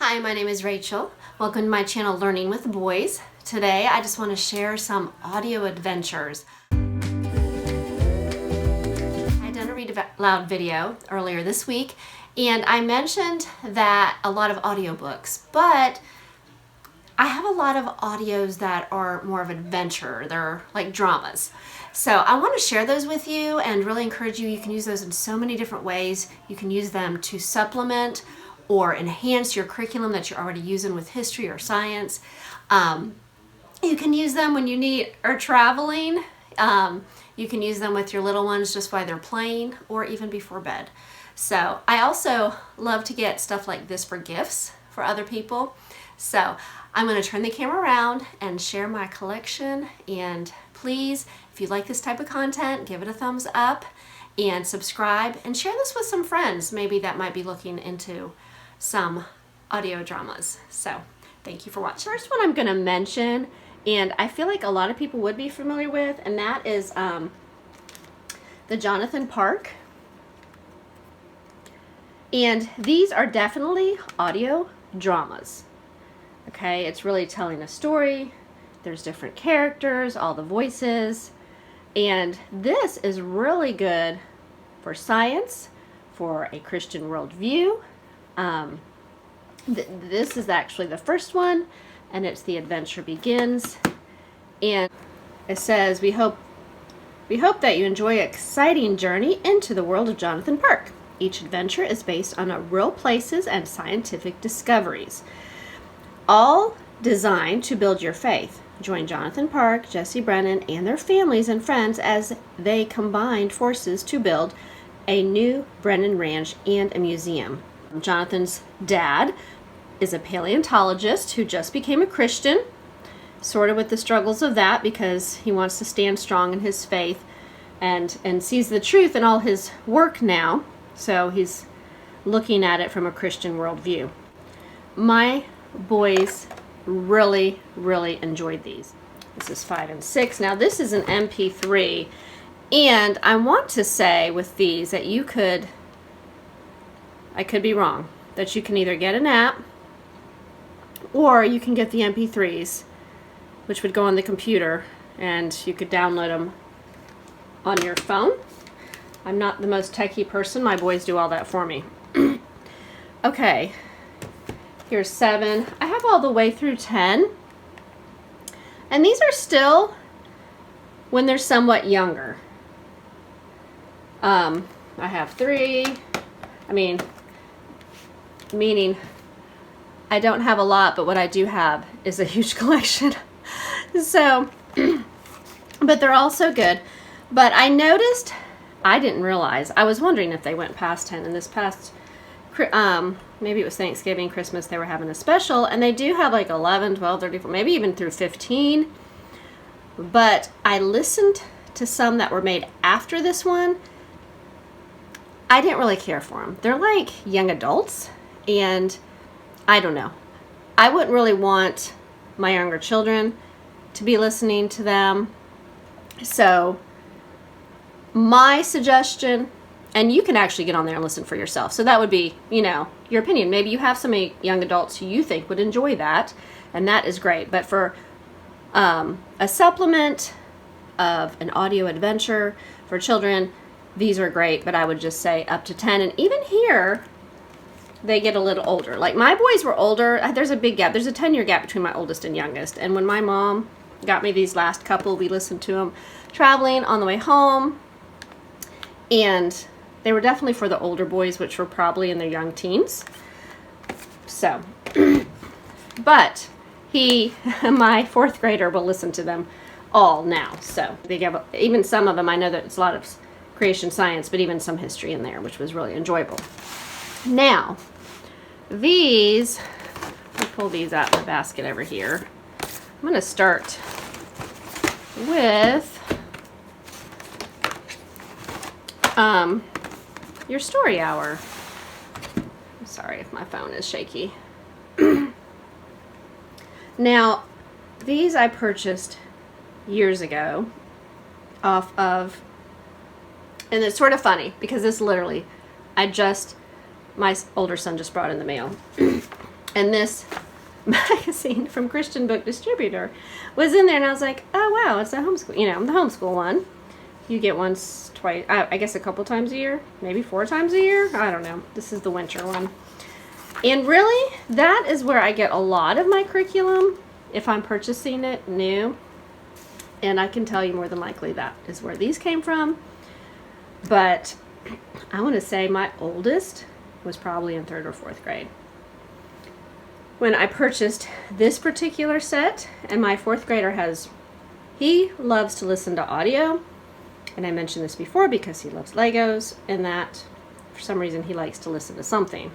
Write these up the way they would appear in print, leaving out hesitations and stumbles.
Hi, my name is Rachel. Welcome to my channel, Learning with the Boys. Today, I just want to share some audio adventures. I done a read aloud video earlier this week, and I mentioned that a lot of audiobooks, but I have a lot of audios that are more of adventure. They're like dramas. So I want to share those with you and really encourage you. You can use those in so many different ways. You can use them to supplement or enhance your curriculum that you're already using with history or science. You can use them when you are traveling. You can use them with your little ones just while they're playing or even before bed. So I also love to get stuff like this for gifts for other people. So I'm going to turn the camera around and share my collection. And please, if you like this type of content, give it a thumbs up and subscribe and share this with some friends maybe that might be looking into some audio dramas. So thank you for watching. First one I'm going to mention, and I feel like a lot of people would be familiar with, and that is the Jonathan Park. And these are definitely audio dramas. Okay, it's really telling a story. There's different characters, all the voices, and this is really good for science, for a Christian worldview. This is actually the first one, and it's The Adventure Begins. And it says, we hope that you enjoy an exciting journey into the world of Jonathan Park. Each adventure is based on real places and scientific discoveries, all designed to build your faith. Join Jonathan Park, Jesse Brennan, and their families and friends as they combined forces to build a new Brennan Ranch and a museum. Jonathan's dad is a paleontologist who just became a Christian, sort of with the struggles of that because he wants to stand strong in his faith and sees the truth in all his work now. So he's looking at it from a Christian worldview. My boys really enjoyed these. This is 5 and 6. Now this is an MP3, and I want to say with these that I could be wrong, that you can either get an app or you can get the MP3s, which would go on the computer, and you could download them on your phone. I'm not the most techie person. My boys do all that for me. Okay, here's 7. I have all the way through 10. And these are still when they're somewhat younger. I have 3. Meaning I don't have a lot, but what I do have is a huge collection. So, but they're all so good. But I noticed, I didn't realize, I was wondering if they went past 10 in this past, maybe it was Thanksgiving, Christmas, they were having a special, and they do have like 11, 12, 34, maybe even through 15. But I listened to some that were made after this one. I didn't really care for them. They're like young adults, and I don't know. I wouldn't really want my younger children to be listening to them. So my suggestion, and you can actually get on there and listen for yourself. So that would be, your opinion. Maybe you have some young adults who you think would enjoy that, and that is great. But for a supplement of an audio adventure for children, these are great, but I would just say up to 10. And even here, they get a little older. Like my boys were older. There's a big gap. There's a 10-year gap between my oldest and youngest. And when my mom got me these last couple, we listened to them traveling on the way home. And they were definitely for the older boys, which were probably in their young teens. So, but my 4th grader will listen to them all now. So they give, even some of them, I know that it's a lot of creation science, but even some history in there, which was really enjoyable. Now, these, I'll pull these out in the basket over here. I'm going to start with your story hour. I'm sorry if my phone is shaky. Now, these I purchased years ago off of, and it's sort of funny because this literally, my older son just brought in the mail. And this magazine from Christian Book Distributor was in there, and I was like, oh wow, it's a homeschool, the homeschool one. You get once, twice, I guess a couple times a year, maybe 4 times a year. I don't know. This is the winter one. And really, that is where I get a lot of my curriculum if I'm purchasing it new. And I can tell you more than likely that is where these came from. But I want to say my oldest was probably in 3rd or 4th grade when I purchased this particular set. And my 4th grader he loves to listen to audio. And I mentioned this before because he loves Legos, and that for some reason he likes to listen to something.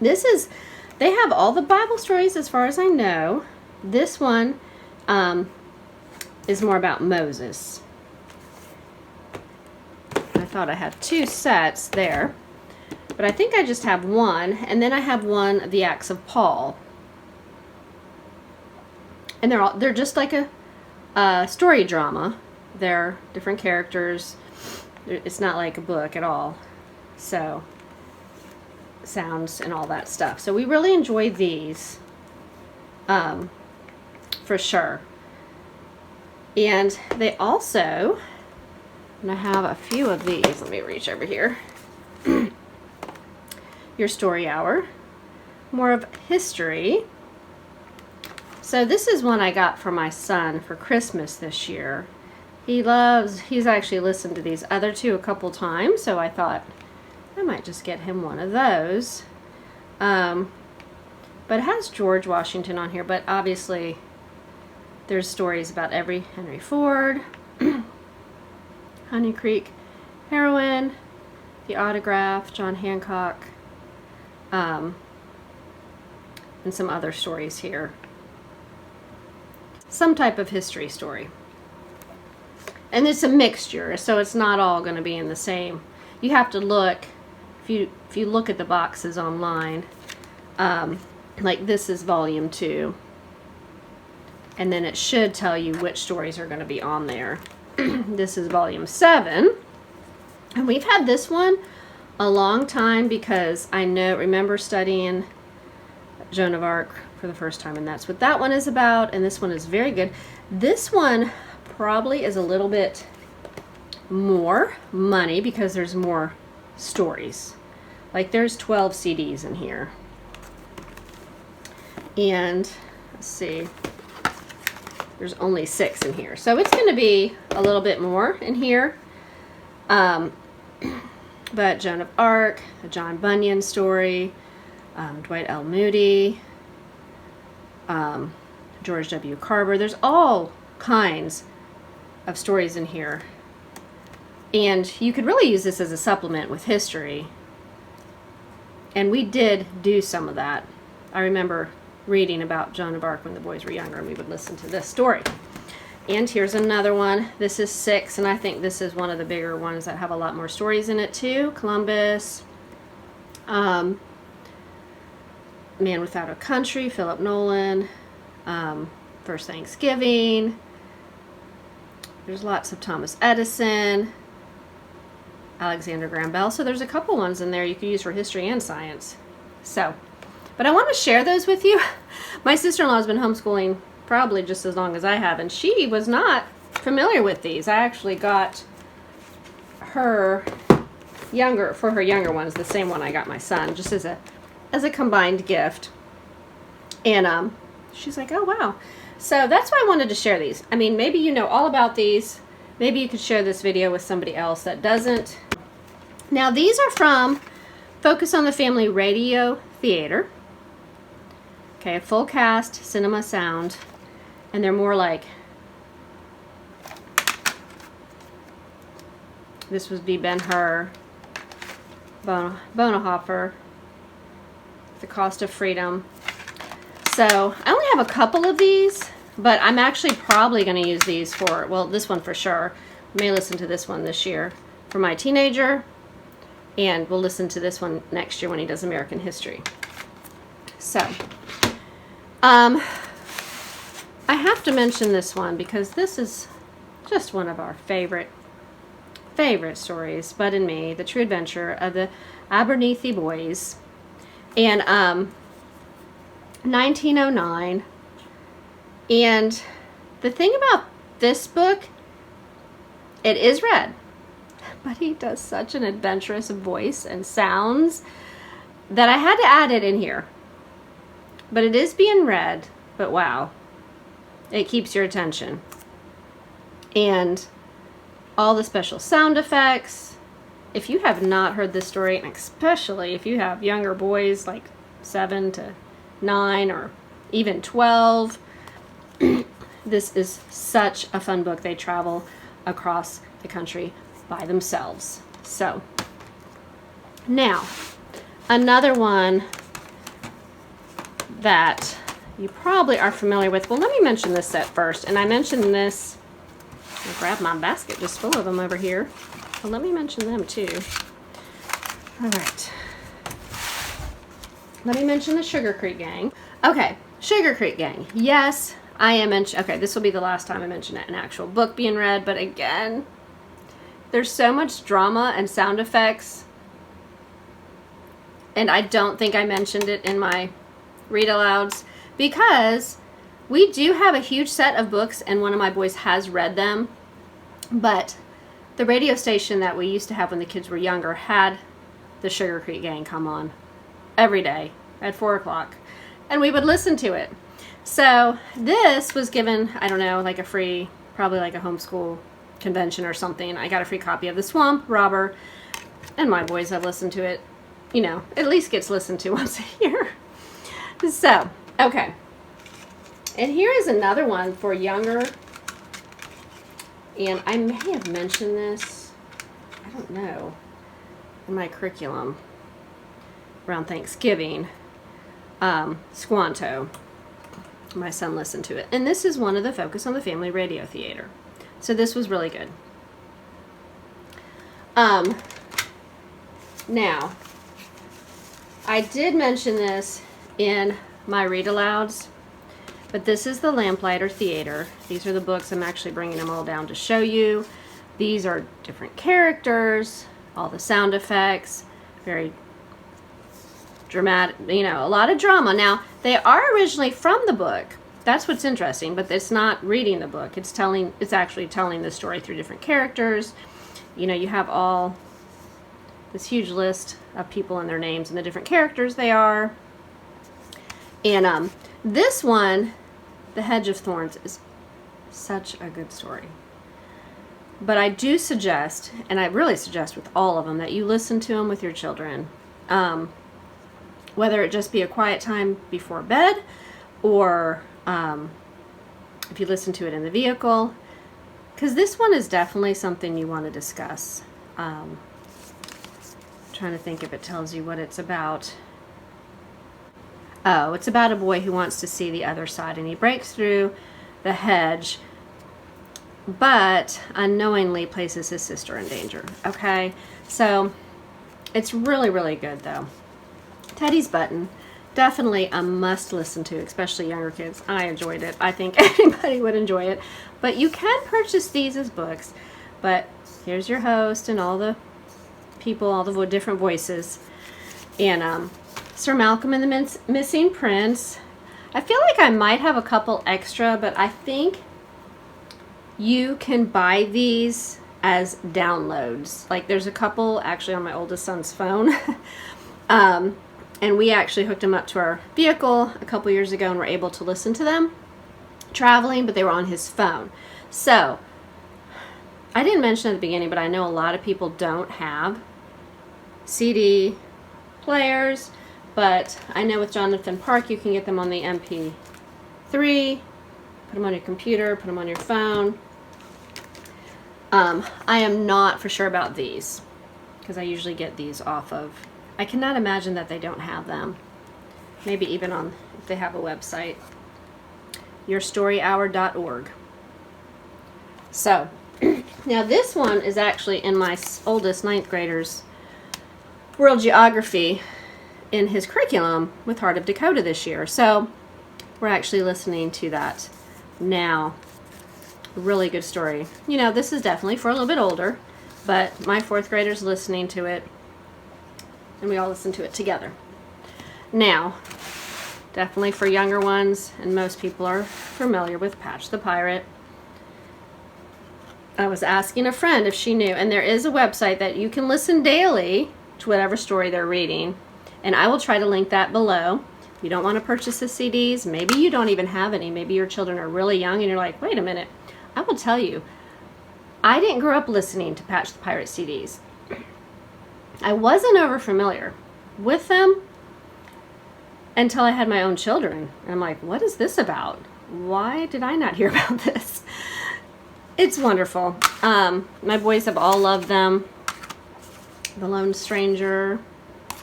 They have all the Bible stories as far as I know. This one is more about Moses. I thought I had 2 sets there, but I think I just have one, and then I have one of the Acts of Paul. And they're just like a story drama. They're different characters. It's not like a book at all. So, sounds and all that stuff. So we really enjoy these, for sure. And they also, and I have a few of these. Let me reach over here. Your Story Hour. More of history. So this is one I got for my son for Christmas this year. He's actually listened to these other 2 a couple times, so I thought I might just get him one of those. But it has George Washington on here, but obviously there's stories about Henry Ford, Honey Creek Heroine, The Autograph, John Hancock, and some other stories here. Some type of history story. And it's a mixture, so it's not all going to be in the same. You have to look, if you look at the boxes online, like this is volume 2. And then it should tell you which stories are going to be on there. This is volume 7. And we've had this one a long time because I remember studying Joan of Arc for the first time, and that's what that one is about. And this one is very good. This one probably is a little bit more money because there's more stories. Like there's 12 CDs in here. And let's see, there's only 6 in here. So it's going to be a little bit more in here. But Joan of Arc, a John Bunyan story, Dwight L. Moody, George W. Carver. There's all kinds of stories in here. And you could really use this as a supplement with history. And we did do some of that. I remember reading about Joan of Arc when the boys were younger, and we would listen to this story. And here's another one. This is 6, and I think this is one of the bigger ones that have a lot more stories in it too. Columbus, Man Without a Country, Philip Nolan, First Thanksgiving. There's lots of Thomas Edison, Alexander Graham Bell. So there's a couple ones in there you could use for history and science. So, but I want to share those with you. My sister-in-law has been homeschooling probably just as long as I have, and she was not familiar with these. I actually got her younger ones, the same one I got my son, just as a combined gift. And she's like, oh wow. So that's why I wanted to share these. I mean, maybe you know all about these. Maybe you could share this video with somebody else that doesn't. Now these are from Focus on the Family Radio Theater. Okay, full cast, cinema sound. And they're more like, this would be Ben-Hur, Bonhoeffer, The Cost of Freedom. So I only have a couple of these, but I'm actually probably going to use these for, well, this one for sure. I may listen to this one this year for my teenager, and we'll listen to this one next year when he does American history. So, I have to mention this one because this is just one of our favorite stories, Bud and Me, The True Adventure of the Abernethy Boys. And 1909. And the thing about this book, it is read, but he does such an adventurous voice and sounds that I had to add it in here. But it is being read, but wow, it keeps your attention. And all the special sound effects. If you have not heard this story, and especially if you have younger boys like 7 to 9 or even 12, this is such a fun book. They travel across the country by themselves. So, now, another one that you probably are familiar with. Well, let me mention this set first. And I mentioned this, I'll grab my basket just full of them over here. Well, let me mention them too. All right. Let me mention the Sugar Creek Gang. Okay, Sugar Creek Gang. Yes, I am okay, this will be the last time I mention it, an actual book being read, but again, there's so much drama and sound effects, and I don't think I mentioned it in my read alouds because we do have a huge set of books and one of my boys has read them, but the radio station that we used to have when the kids were younger had the Sugar Creek Gang come on every day at 4 o'clock, and we would listen to it. So this was given, I don't know, like a free, probably like a homeschool convention or something. I got a free copy of The Swamp Robber, and my boys have listened to it, you know, at least gets listened to once a year. So, okay. And here is another one for younger, and I may have mentioned this, I don't know, in my curriculum around Thanksgiving. Squanto. My son listened to it. And this is one of the Focus on the Family Radio Theater. So this was really good. Now, I did mention this in my read alouds, but this is the Lamplighter Theater. These are the books. I'm actually bringing them all down to show you. These are different characters, all the sound effects, very dramatic, you know, a lot of drama. Now, they are originally from the book. That's what's interesting, but it's not reading the book. It's actually telling the story through different characters. You know, you have all this huge list of people and their names and the different characters they are. And this one, The Hedge of Thorns, is such a good story. But I do suggest, and I really suggest with all of them, that you listen to them with your children. Whether it just be a quiet time before bed, or if you listen to it in the vehicle, because this one is definitely something you want to discuss. Trying to think if it tells you what it's about. Oh, it's about a boy who wants to see the other side, and he breaks through the hedge, but unknowingly places his sister in danger. Okay, so it's really, really good though. Teddy's Button, definitely a must listen to, especially younger kids. I enjoyed it. I think anybody would enjoy it. But you can purchase these as books. But here's your host and all the people, all the different voices. And Sir Malcolm and the Missing Prince. I feel like I might have a couple extra, but I think you can buy these as downloads. Like there's a couple actually on my oldest son's phone. And we actually hooked them up to our vehicle a couple years ago and were able to listen to them traveling, but they were on his phone. So, I didn't mention at the beginning, but I know a lot of people don't have CD players, but I know with Jonathan Park you can get them on the MP3, put them on your computer, put them on your phone. I am not for sure about these, because I usually get these off of, I cannot imagine that they don't have them. Maybe even on, if they have a website, yourstoryhour.org. So, now this one is actually in my oldest 9th grader's world geography in his curriculum with Heart of Dakota this year. So, we're actually listening to that now. Really good story. You know, this is definitely for a little bit older, but my 4th grader's listening to it, and we all listen to it together. Now, definitely for younger ones, and most people are familiar with Patch the Pirate. I was asking a friend if she knew, and there is a website that you can listen daily to whatever story they're reading, and I will try to link that below. If you don't want to purchase the CDs, maybe you don't even have any, maybe your children are really young and you're like, wait a minute, I will tell you, I didn't grow up listening to Patch the Pirate CDs. I wasn't over familiar with them until I had my own children. And I'm like, what is this about? Why did I not hear about this? It's wonderful. My boys have all loved them. The Lone Stranger,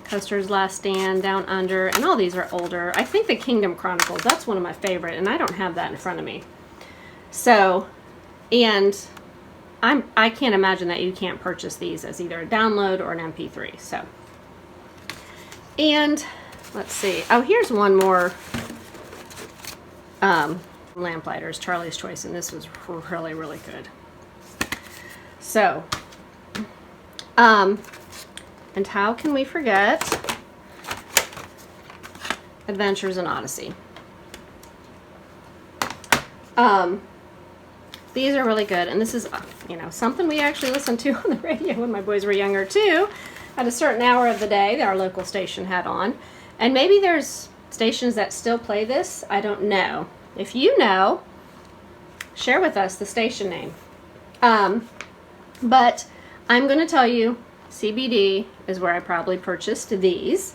Custer's Last Stand, Down Under, and all these are older. I think the Kingdom Chronicles, that's one of my favorite, and I don't have that in front of me. So, and I can't imagine that you can't purchase these as either a download or an MP3. So, and let's see. Oh, here's one more. Lamplighter's Charlie's Choice, and this was really, really good. So, and how can we forget Adventures in Odyssey? These are really good, and this is, you know, something we actually listened to on the radio when my boys were younger too, at a certain hour of the day that our local station had on. And maybe there's stations that still play this, I don't know. If you know, share with us the station name. But I'm going to tell you, CBD is where I probably purchased these.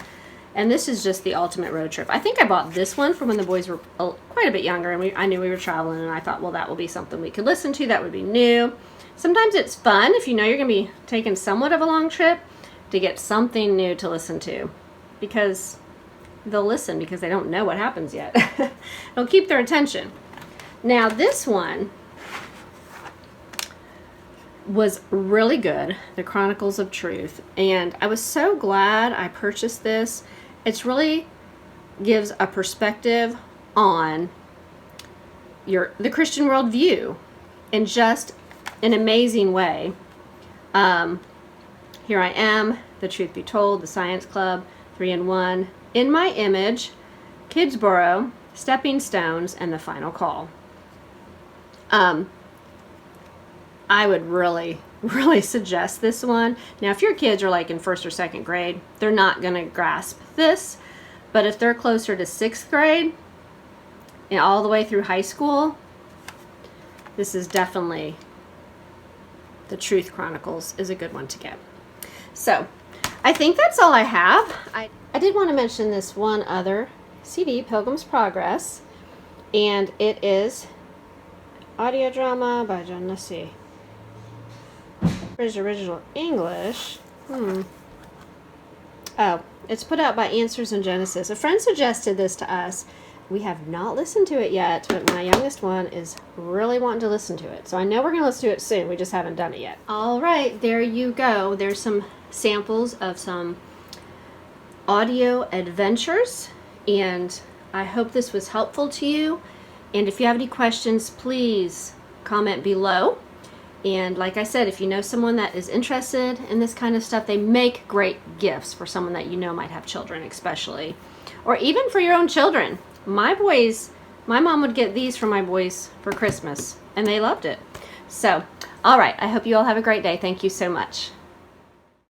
And this is just the ultimate road trip. I think I bought this one for when the boys were quite a bit younger, and I knew we were traveling, and I thought, well, that will be something we could listen to. That would be new. Sometimes it's fun if you know you're going to be taking somewhat of a long trip to get something new to listen to, because they'll listen because they don't know what happens yet. It'll keep their attention. Now this one was really good, the Chronicles of Truth, and I was so glad I purchased this. It's really gives a perspective on the Christian worldview in just an amazing way. Here I Am, The Truth Be Told, The Science Club, 3-in-1, In My Image, Kidsborough, Stepping Stones, and The Final Call. I would really, really suggest this one. Now, if your kids are like in 1st or 2nd grade, they're not going to grasp this. But if they're closer to 6th grade and all the way through high school, this is definitely, the Truth Chronicles is a good one to get. So, I think that's all I have. I did want to mention this one other CD, Pilgrim's Progress, and it is audio drama by John Nussey. Where's original English? Oh, it's put out by Answers in Genesis. A friend suggested this to us. We have not listened to it yet, but my youngest one is really wanting to listen to it. So I know we're going to listen to it soon. We just haven't done it yet. All right, there you go. There's some samples of some audio adventures, and I hope this was helpful to you. And if you have any questions, please comment below. And like I said, if you know someone that is interested in this kind of stuff, they make great gifts for someone that you know might have children, especially, or even for your own children. My mom would get these for my boys for Christmas, and they loved it. So, all right, I hope you all have a great day. Thank you so much.